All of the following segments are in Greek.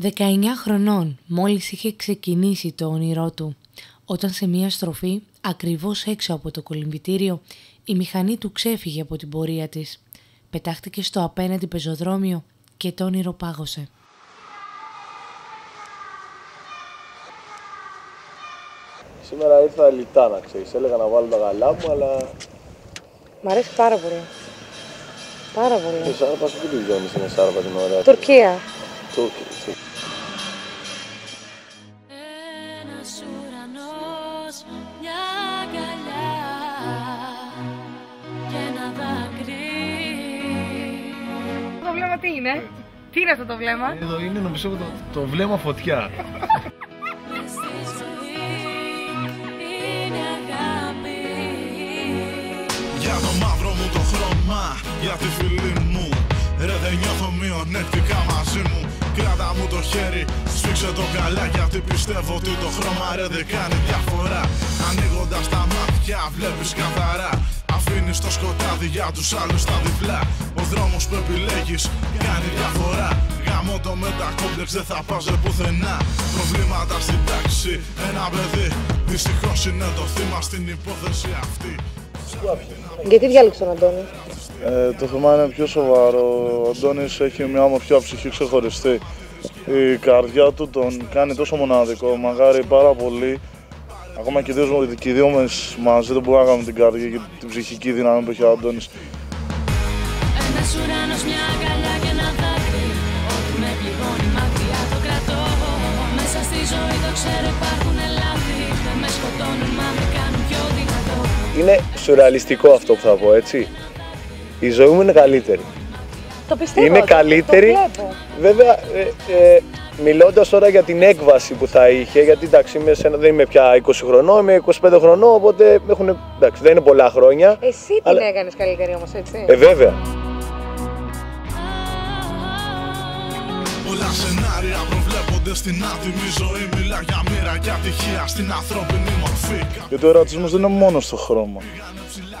19 χρονών μόλις είχε ξεκινήσει το όνειρό του, όταν σε μία στροφή, ακριβώς έξω από το κολυμβητήριο, η μηχανή του ξέφυγε από την πορεία της. Πετάχτηκε στο απέναντι πεζοδρόμιο και το όνειρο πάγωσε. Σήμερα ήρθα λιτά, να ξέρεις. Έλεγα να βάλω τα γαλά μου, αλλά... Μ' αρέσει πάρα πολύ. Πάρα πολύ. Η σάρπα σου τι τη βιώνεις, είναι σάρπα την ωραία. Τουρκία. Τουρκία. Ένας ουρανός, μια αγκαλιά και ένα δάκρυ. Το βλέμμα τι είναι? Τι είναι αυτό το βλέμμα? Εδώ είναι νομίζω το βλέμμα φωτιά. Για το μαύρο μου το χρώμα, για τη φίλη μου. Ρε δεν νιώθω μειονεκτικά μαζί μου. Κράτα μου το χέρι, σφίξε το καλά. Γιατί πιστεύω ότι το χρώμα ρε δεν κάνει διαφορά. Ανοίγοντας τα μάτια βλέπεις καθαρά. Αφήνεις το σκοτάδι για τους άλλους τα διπλά. Ο δρόμος που επιλέγεις κάνει διαφορά. Γαμώ το μετακόμπλεξ, δεν θα πας πουθενά. Προβλήματα στην τάξη, ένα παιδί δυστυχώς είναι το θύμα στην υπόθεση αυτή. Γιατί διάλεξε τον Αντώνη? Το θέμα είναι πιο σοβαρό. Ο Αντώνης έχει μια ομορφιά ψυχή ξεχωριστή. Η καρδιά του τον κάνει τόσο μοναδικό, μαγάρι πάρα πολύ. Ακόμα και οι δύο μας μαζί δεν μπορούμε να κάνουμε την καρδιά και την ψυχική δύναμη που έχει ο Αντώνης. Ένας ουρανός, μια αγκαλιά και ένα δάκρυ. Ό,τι με πληγώνει μακριά το κρατώ. Μέσα στη ζωή το ξέρω υπάρχουν λάθη. Δεν με σκοτώνουν μα με κάνουν πιο δυνατό. Είναι σουρεαλιστικό αυτό που θα πω, έτσι. Η ζωή μου είναι καλύτερη. Το πιστεύω. Είναι καλύτερη. Το βλέπω. Βέβαια, μιλώντας τώρα για την έκβαση που θα είχε, γιατί εντάξει, δεν είμαι πια 20 χρονών, είμαι 25 χρονών, οπότε εντάξει, δεν είναι πολλά χρόνια. Εσύ την έκανες καλύτερη όμως, έτσι. Βέβαια. Πολλά σενάρια προβλέπονται στην άτιμη ζωή. Μιλά για μοίρα και ατυχία στην ανθρώπινη μορφή. Γιατί ο ρατσισμός δεν είναι μόνο στο χρώμα.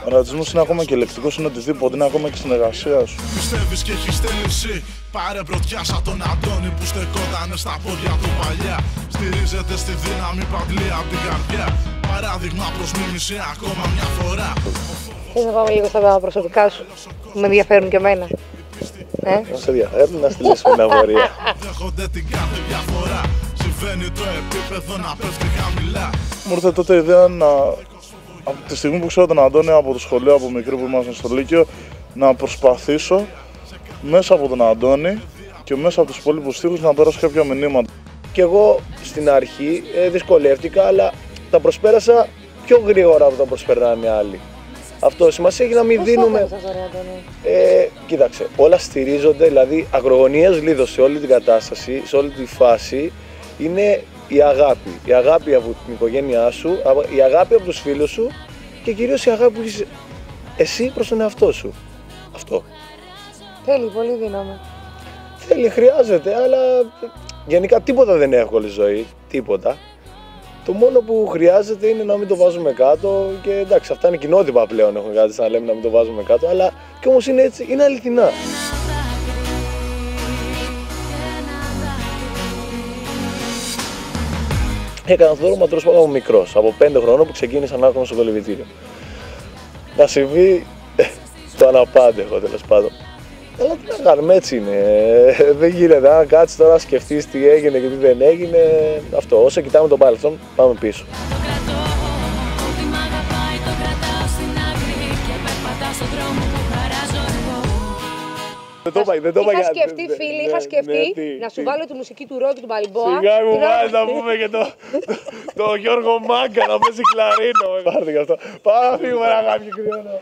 Ο ρατσισμός είναι ακόμα και λεκτικός, είναι οτιδήποτε, είναι ακόμα και στην εργασία σου. Πιστεύεις και έχεις θέληση. Πάρε πρωτιά σαν τον Αντώνη που στεκότανε στα πόδια του παλιά. Στηρίζεται στη δύναμη παντλή απ' την καρδιά. Παράδειγμα προς μίμηση ακόμα μια φορά. Θες να πάμε λίγο στα προσωπικά σου, που με ενδιαφέρουν και εμένα? Να σε ενδιαφέρουν, να στείλεις μια πορεία. Δέχονται την κάθε διαφορά. Συμβαίνει το επίπεδο να πέφτει χαμηλά. Μου ήρθε τότε η ιδέα από τη στιγμή που ξέρω τον Αντώνη από το σχολείο, από μικρή που ήμασταν στο Λύκειο, να προσπαθήσω μέσα από τον Αντώνη και μέσα από τους υπόλοιπους στίχους να περάσω κάποια μηνύματα. Και εγώ στην αρχή δυσκολεύτηκα, αλλά τα προσπέρασα πιο γρήγορα από τα προσπερνάνε άλλοι. Αυτό σημασία έχει να μην δίνουμε. Κοίταξε, όλα στηρίζονται, δηλαδή ακρογωνίας λίδος σε όλη την κατάσταση, σε όλη τη φάση είναι η αγάπη. Η αγάπη από την οικογένειά σου, η αγάπη από τους φίλους σου και κυρίως η αγάπη που έχεις εσύ προς τον εαυτό σου. Αυτό. Θέλει πολύ δύναμη. Θέλει, χρειάζεται, αλλά γενικά τίποτα δεν είναι εύκολη ζωή. Τίποτα. Το μόνο που χρειάζεται είναι να μην το βάζουμε κάτω και εντάξει, αυτά είναι κοινότυπα πλέον. Έχουμε κάτι να λέμε να μην το βάζουμε κάτω, αλλά και όμως είναι έτσι, είναι αληθινά. Έκανα αυτό το ματρός πάνω από μικρός, από 5 χρονών που ξεκίνησα να έρχομαι στο κολυμβητήριο. Να συμβεί το αναπάντεχο τέλος πάντων. Αλλά τι να κάνουμε, έτσι είναι. Δεν γίνεται να κάτσεις τώρα να σκεφτείς τι έγινε και τι δεν έγινε. Αυτό, όσο κοιτάμε τον παρελθόν, πάμε πίσω. Δεν το Είχα σκεφτεί, φίλοι, είχα σκεφτεί να σου βάλω τη μουσική του Ρόκη του Μπαλμπόα. Σιγά μου βάλει να πούμε και το Γιώργο Μάγκα να παίζει κλαρίνο. Πάρτε γι' αυτό. Πάμε να φύγουμε να κάνουμε κρυώνο.